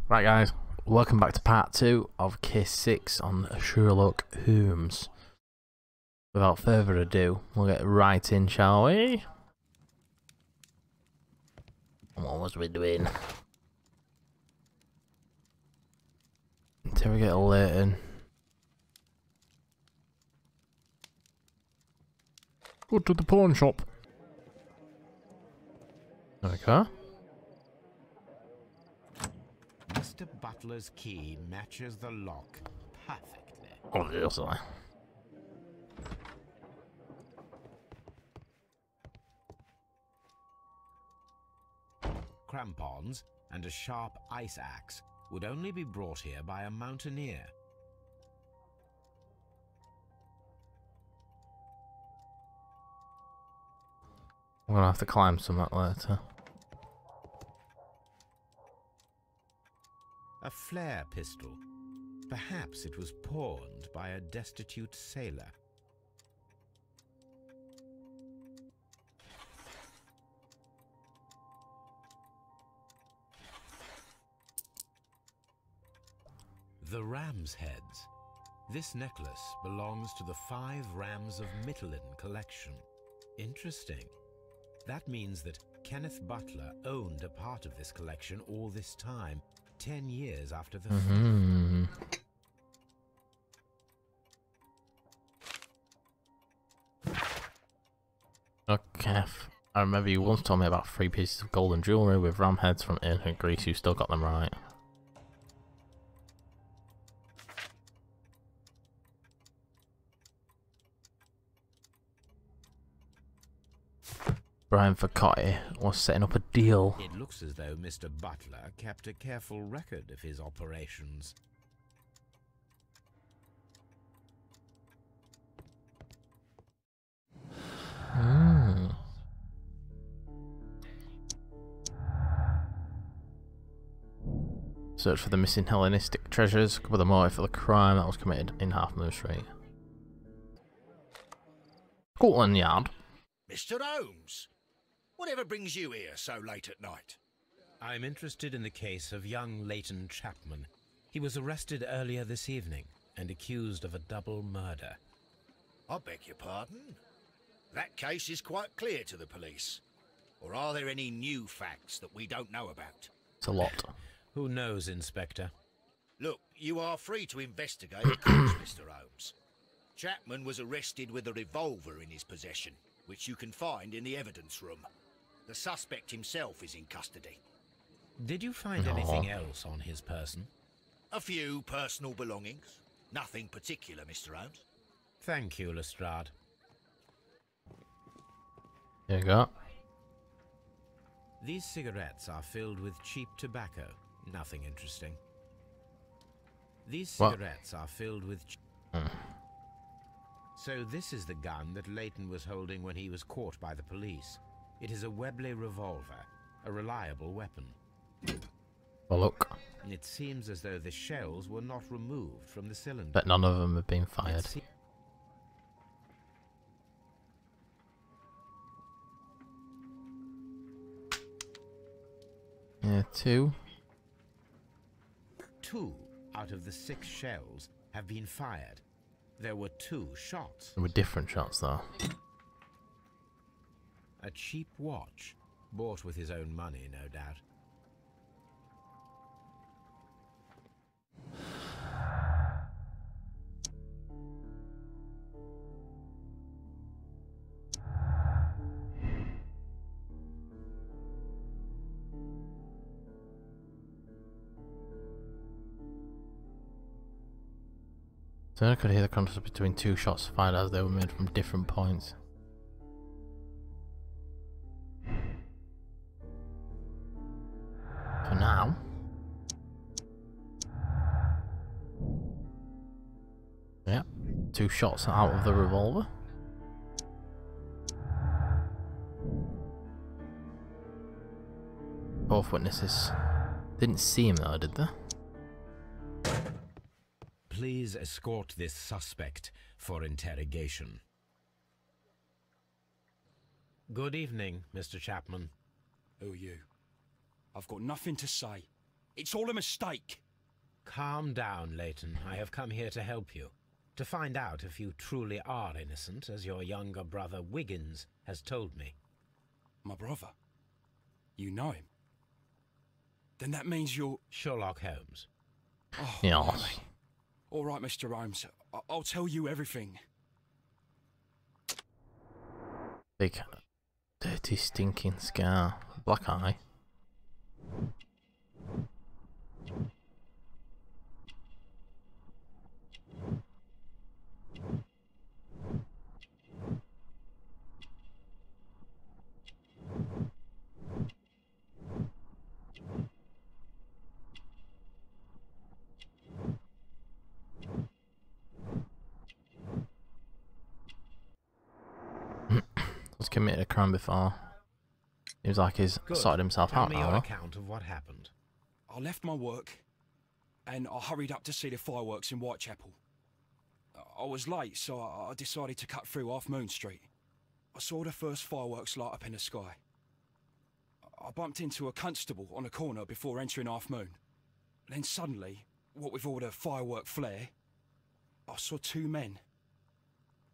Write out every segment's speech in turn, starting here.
Right guys, welcome back to part 2 of case 6 on Sherlock Holmes. Without further ado, we'll get right in, shall we? What was we doing? Interrogate Leighton. Go to the pawn shop. Okay. Mr. Butler's key matches the lock perfectly. Obviously. Crampons and a sharp ice axe would only be brought here by a mountaineer. I'm gonna have to climb some that later. A flare pistol. Perhaps it was pawned by a destitute sailor. The ram's heads. This necklace belongs to the 5 Rams of Mittelin collection. Interesting. That means that Kenneth Butler owned a part of this collection all this time, 10 years after the Okay. I remember you once told me about 3 pieces of golden jewellery with ram heads from ancient Greece. You still got them right. Brian Facotti was setting up a deal. It looks as though Mr. Butler kept a careful record of his operations. Search for the missing Hellenistic treasures. Cover the motive for the crime that was committed in Half Moon Street. Scotland Yard. Mr. Holmes, whatever brings you here so late at night? I'm interested in the case of young Leighton Chapman. He was arrested earlier this evening and accused of a double murder. I beg your pardon? That case is quite clear to the police. Or are there any new facts that we don't know about? It's a lot. Who knows, Inspector? Look, you are free to investigate, of course, Mr. Holmes. Chapman was arrested with a revolver in his possession, which you can find in the evidence room. The suspect himself is in custody. Did you find anything else on his person? A few personal belongings. Nothing particular, Mr. Holmes. Thank you, Lestrade. There you go. These cigarettes are filled with cheap tobacco. Nothing interesting. These cigarettes are filled with... So this is the gun that Leighton was holding when he was caught by the police. It is a Webley revolver, a reliable weapon. Well, look. It seems as though the shells were not removed from the cylinder. But none of them have been fired. Yeah, 2. 2 out of the 6 shells have been fired. There were 2 shots. There were different shots though. A cheap watch, bought with his own money, no doubt. So I could hear the contrast between 2 shots fired as they were made from different points. For now. Yeah, 2 shots out of the revolver. Both witnesses didn't see him though, did they? Please escort this suspect for interrogation. Good evening, Mr. Chapman. Who are you? I've got nothing to say. It's all a mistake. Calm down, Leighton. I have come here to help you. To find out if you truly are innocent, as your younger brother Wiggins has told me. My brother? You know him? Then that means you're... Sherlock Holmes. Oh, Yeah. blimey. All right, Mr. Holmes. I'll tell you everything. Big, dirty, stinking scar. Black eye. He's committed a crime before. He was like he's Good. sorted himself Tell out me now. your Though. account of what happened. I left my work and I hurried up to see the fireworks in Whitechapel. I was late, so I decided to cut through Half Moon Street. I saw the first fireworks light up in the sky. I bumped into a constable on a corner before entering Half Moon. Then suddenly, what with all the firework flare, I saw two men.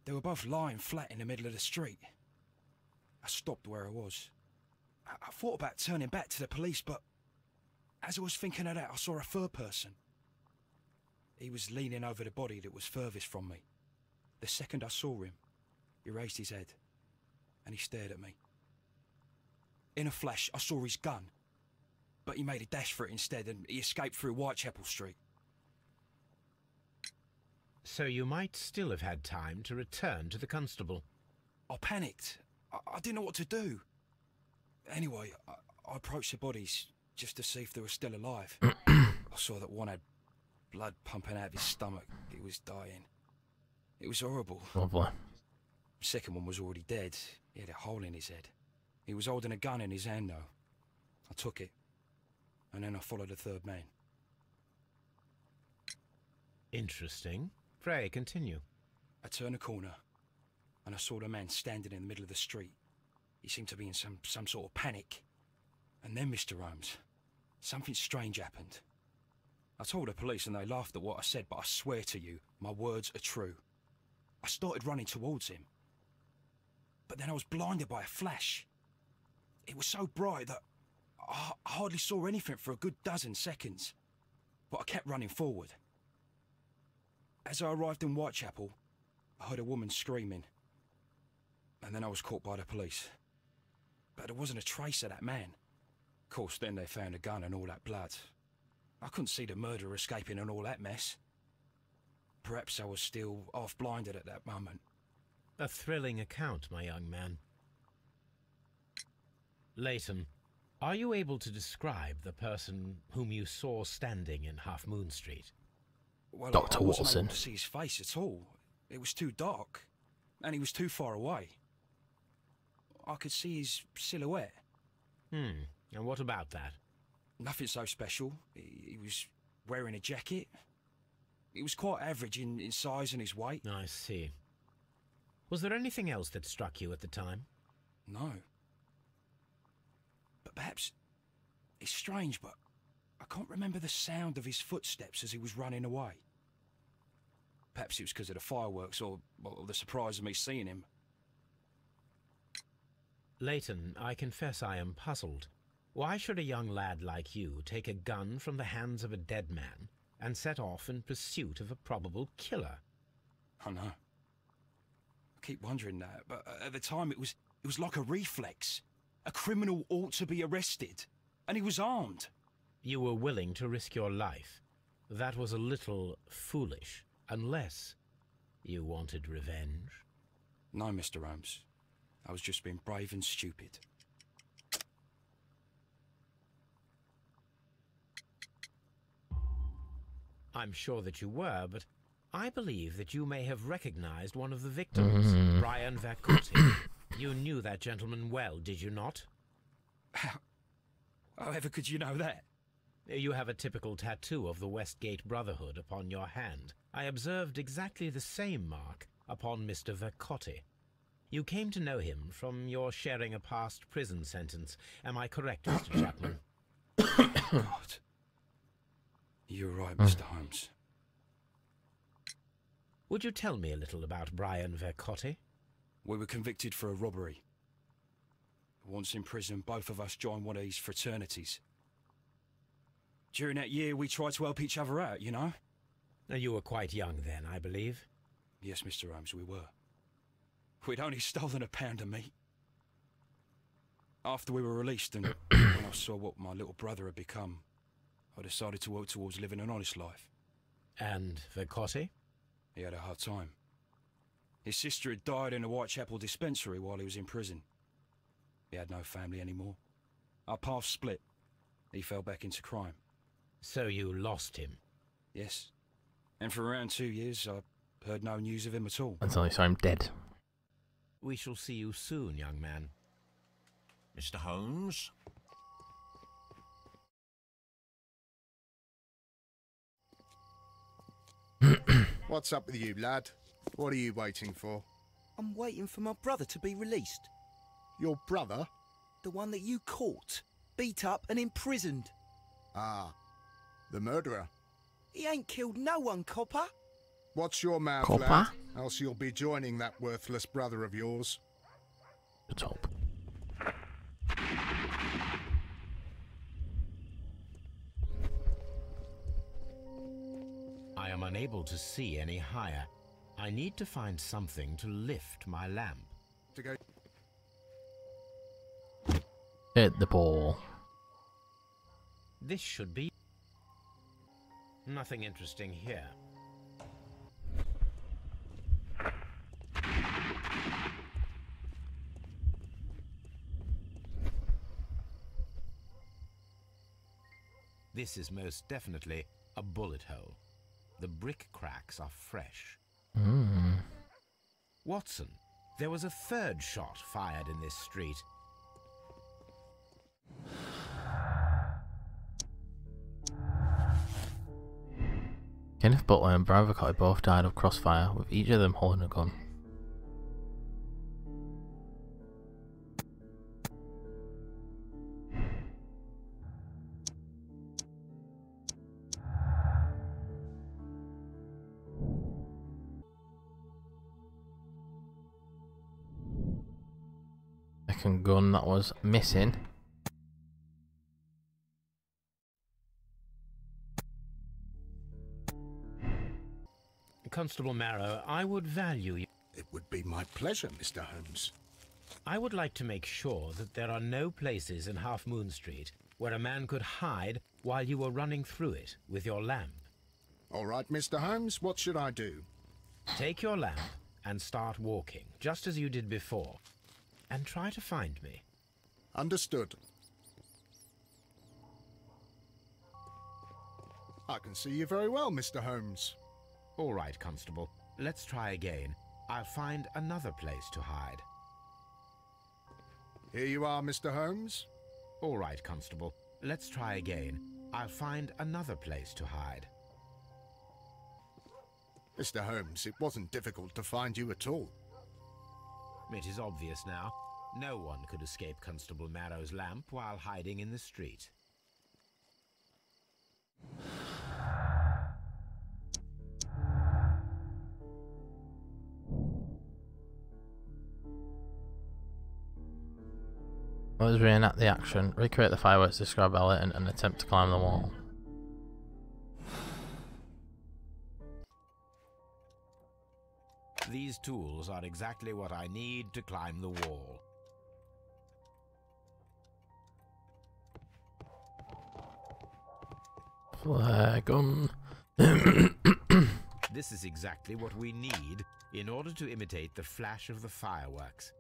They were both lying flat in the middle of the street. I stopped where I was. I thought about turning back to the police, but as I was thinking of that, I saw a third person. He was leaning over the body that was furthest from me. The second I saw him, he raised his head and he stared at me. In a flash, I saw his gun, but he made a dash for it instead and he escaped through Whitechapel Street. So you might still have had time to return to the constable. I panicked. I didn't know what to do. Anyway, I approached the bodies just to see if they were still alive. I saw that one had blood pumping out of his stomach. He was dying. It was horrible. Lovely. The second one was already dead. He had a hole in his head. He was holding a gun in his hand, though. I took it, and then I followed the third man. Interesting. Pray, continue. I turned a corner, and I saw the man standing in the middle of the street. He seemed to be in some sort of panic. And then, Mr. Holmes, something strange happened. I told the police and they laughed at what I said, but I swear to you, my words are true. I started running towards him. But then I was blinded by a flash. It was so bright that I hardly saw anything for a good dozen seconds. But I kept running forward. As I arrived in Whitechapel, I heard a woman screaming. And then I was caught by the police. But there wasn't a trace of that man. Of course, then they found a gun and all that blood. I couldn't see the murderer escaping and all that mess. Perhaps I was still half-blinded at that moment. A thrilling account, my young man. Leighton, are you able to describe the person whom you saw standing in Half Moon Street? Well, Dr. I wasn't Watson. able to see his face at all. It was too dark, and he was too far away. I could see his silhouette. And what about that? Nothing so special. He was wearing a jacket. He was quite average in size and his weight. I see. Was there anything else that struck you at the time? No. But perhaps it's strange, but I can't remember the sound of his footsteps as he was running away. Perhaps it was because of the fireworks or the surprise of me seeing him. Leighton, I confess I am puzzled. Why should a young lad like you take a gun from the hands of a dead man and set off in pursuit of a probable killer? I know. I keep wondering that, but at the time it was like a reflex. A criminal ought to be arrested, and he was armed. You were willing to risk your life. That was a little foolish, unless you wanted revenge. No, Mr. Holmes. I was just being brave and stupid. I'm sure that you were, but I believe that you may have recognized one of the victims, Brian Vercotti. You knew that gentleman well, did you not? However could you know that? You have a typical tattoo of the Westgate Brotherhood upon your hand. I observed exactly the same mark upon Mr. Vercotti. You came to know him from your sharing a past prison sentence. Am I correct, Mr. Chapman? God. You're right, Mr. Holmes. Would you tell me a little about Brian Vercotti? We were convicted for a robbery. Once in prison, both of us joined one of these fraternities. During that year, we tried to help each other out, you know? You were quite young then, I believe. Yes, Mr. Holmes, we were. We'd only stolen a pound of meat. After we were released and when I saw what my little brother had become, I decided to work towards living an honest life. And Vercotti? He had a hard time. His sister had died in a Whitechapel dispensary while he was in prison. He had no family anymore. Our paths split. He fell back into crime. So you lost him? Yes. And for around 2 years, I heard no news of him at all. Until I saw him dead. We shall see you soon, young man. Mr. Holmes? What's up with you, lad? What are you waiting for? I'm waiting for my brother to be released. Your brother? The one that you caught, beat up and imprisoned. Ah, the murderer. He ain't killed no one, copper. Watch your mouth, Copper? lad, else you'll be joining that worthless brother of yours. Let's hope. I am unable to see any higher. I need to find something to lift my lamp. To go. Hit the ball. This should be... nothing interesting here. This is most definitely a bullet hole. The brick cracks are fresh. Watson, there was a third shot fired in this street. Kenneth Butler and Brian Vercotti both died of crossfire, with each of them holding a gun. Second gun that was missing. Constable Marrow, I would value you. It would be my pleasure, Mr. Holmes. I would like to make sure that there are no places in Half Moon Street where a man could hide while you were running through it with your lamp. All right, Mr. Holmes, what should I do? Take your lamp and start walking, just as you did before, and try to find me. Understood. I can see you very well, Mr. Holmes. All right, Constable. Let's try again. I'll find another place to hide. Here you are, Mr. Holmes. All right, Constable. Let's try again. I'll find another place to hide. Mr. Holmes, it wasn't difficult to find you at all. It is obvious now. No one could escape Constable Marrow's lamp while hiding in the street. Let's reenact the action, recreate the fireworks, describe Elliot, and attempt to climb the wall. These tools are exactly what I need to climb the wall. Flare gun. This is exactly what we need in order to imitate the flash of the fireworks.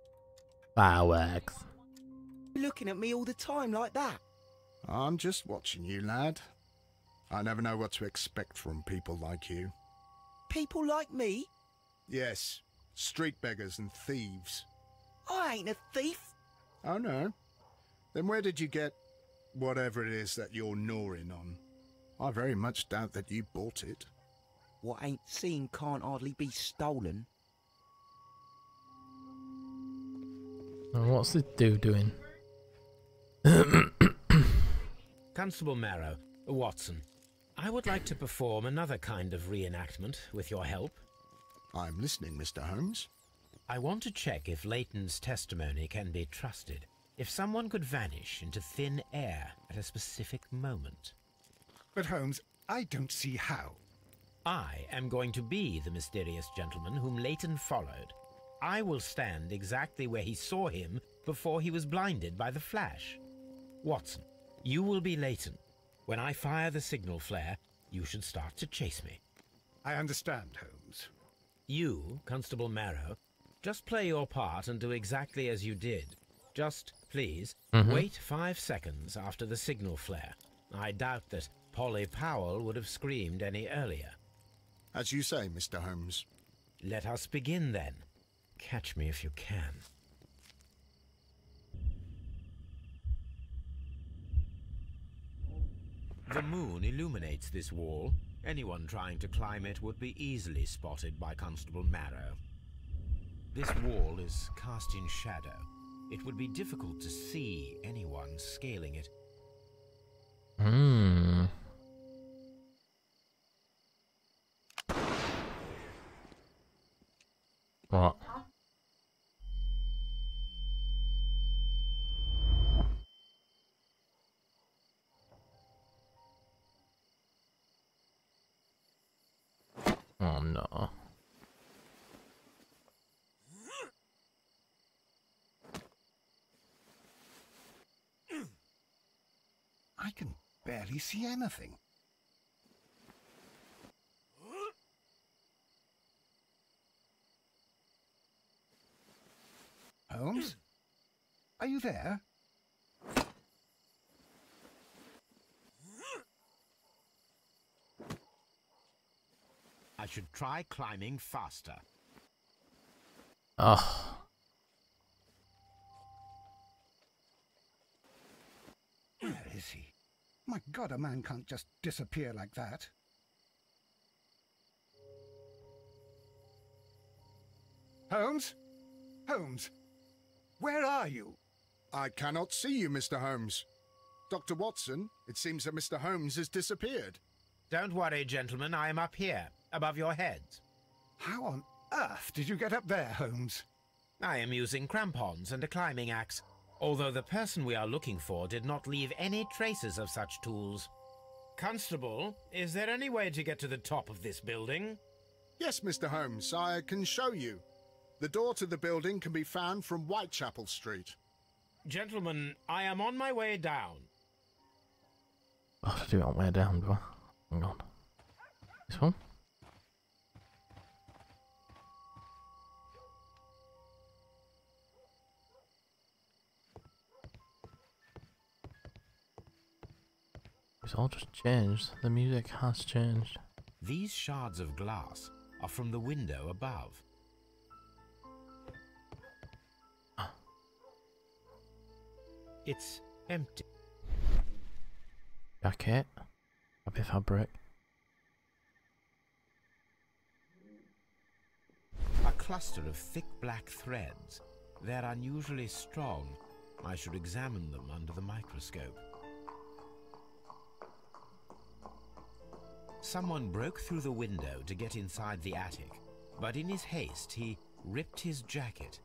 Fireworks. You're looking at me all the time like that. I'm just watching you, lad. I never know what to expect from people like you. People like me? Yes, street beggars and thieves. I ain't a thief. Oh, no? Then where did you get whatever it is that you're gnawing on? I very much doubt that you bought it. What ain't seen can't hardly be stolen. And what's this dude doing? Constable Marrow, Watson, I would like to perform another kind of reenactment with your help. I'm listening, Mr. Holmes. I want to check if Leighton's testimony can be trusted. If someone could vanish into thin air at a specific moment. But Holmes, I don't see how. I am going to be the mysterious gentleman whom Leighton followed. I will stand exactly where he saw him before he was blinded by the flash. Watson, you will be Leighton. When I fire the signal flare, you should start to chase me. I understand, Holmes. You, Constable Marrow, just play your part and do exactly as you did. Just, please, wait 5 seconds after the signal flare. I doubt that Polly Powell would have screamed any earlier. As you say, Mr. Holmes. Let us begin then. Catch me if you can. The moon illuminates this wall. Anyone trying to climb it would be easily spotted by Constable Marrow. This wall is cast in shadow. It would be difficult to see anyone scaling it. What? Oh no. I can barely see anything. Holmes? Are you there? I should try climbing faster. Oh. Where is he? My God, a man can't just disappear like that. Holmes? Holmes? Where are you? I cannot see you, Mr. Holmes. Dr. Watson, it seems that Mr. Holmes has disappeared. Don't worry, gentlemen. I am up here, above your heads. How on earth did you get up there, Holmes? I am using crampons and a climbing axe, although the person we are looking for did not leave any traces of such tools. Constable, is there any way to get to the top of this building? Yes, Mr. Holmes, I can show you. The door to the building can be found from Whitechapel Street. Gentlemen, I am on my way down. I have to do it on the way down, do I? Hang on. This one? It's all just changed. The music has changed. These shards of glass are from the window above. It's empty. Jacket. Happy fabric. A cluster of thick black threads. They're unusually strong. I should examine them under the microscope. Someone broke through the window to get inside the attic, but in his haste he ripped his jacket.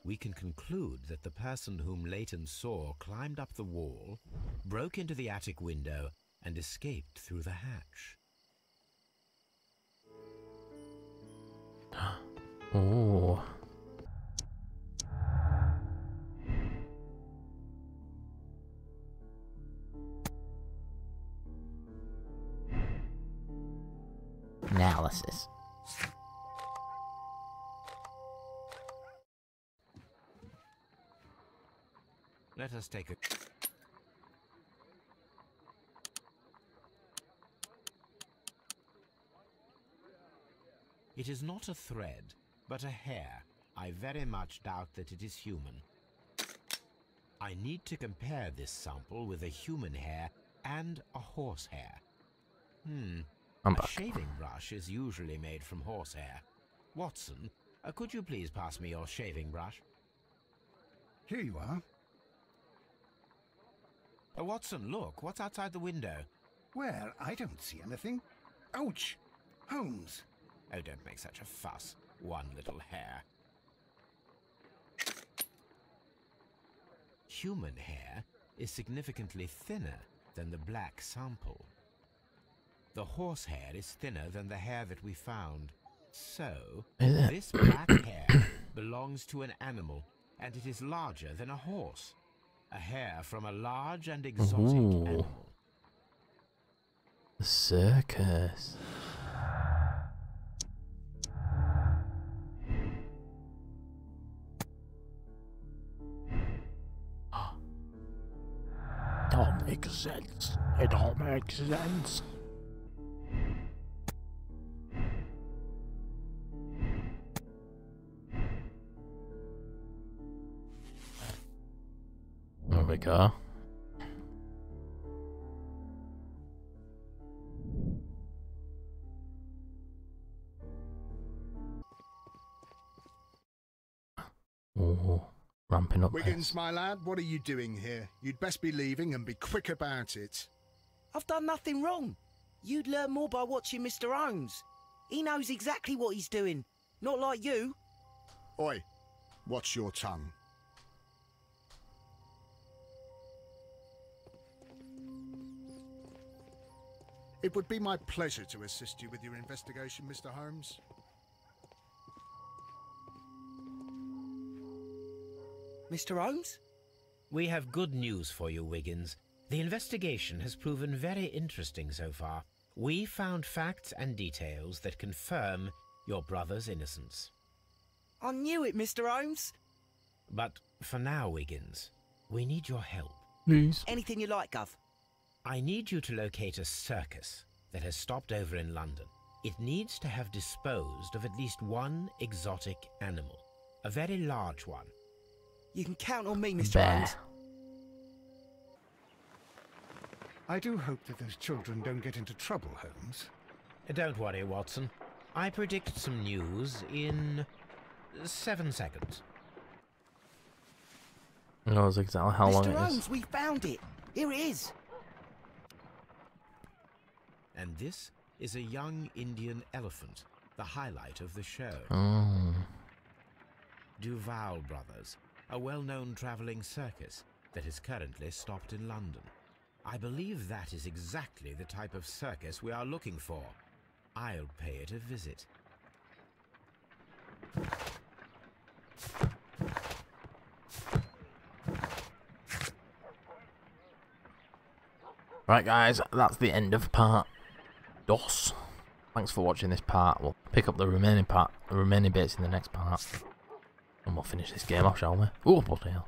We can conclude that the person whom Leighton saw climbed up the wall, broke into the attic window, and escaped through the hatch. Oh. Analysis. Let us take a... It is not a thread, but a hair. I very much doubt that it is human. I need to compare this sample with a human hair and a horse hair. I'm A back. shaving brush is usually made from horsehair. Watson, could you please pass me your shaving brush? Here you are. Watson, look, what's outside the window? Well, I don't see anything. Ouch! Holmes! Oh, don't make such a fuss. One little hair. Human hair is significantly thinner than the black sample. The horse hair is thinner than the hair that we found. So, this black hair belongs to an animal, and it is larger than a horse. A hair from a large and exotic animal. The circus. It all makes sense. It all makes sense. There we go. Oh, ramping up. Wiggins, my lad, what are you doing here? You'd best be leaving and be quick about it. I've done nothing wrong. You'd learn more by watching Mr. Holmes. He knows exactly what he's doing. Not like you. Oi, watch your tongue. It would be my pleasure to assist you with your investigation, Mr. Holmes. Mr. Holmes? We have good news for you, Wiggins. The investigation has proven very interesting so far. We found facts and details that confirm your brother's innocence. I knew it, Mr. Holmes. But for now, Wiggins, we need your help. Please. Anything you like, Gov. I need you to locate a circus that has stopped over in London. It needs to have disposed of at least one exotic animal. A very large one. You can count on me, Mr. Bear. Holmes. I do hope that those children don't get into trouble, Holmes. Don't worry, Watson. I predict some news in 7 seconds. Who knows exactly how long Mr. it is. Holmes, we found it. Here it is. And this is a young Indian elephant, the highlight of the show. Oh. Duval Brothers, a well-known travelling circus that is currently stopped in London. I believe that is exactly the type of circus we are looking for. I'll pay it a visit. Right, guys, that's the end of part DOS. Thanks for watching this part. We'll pick up the remaining bits in the next part, and we'll finish this game off, shall we? Oh, bloody hell.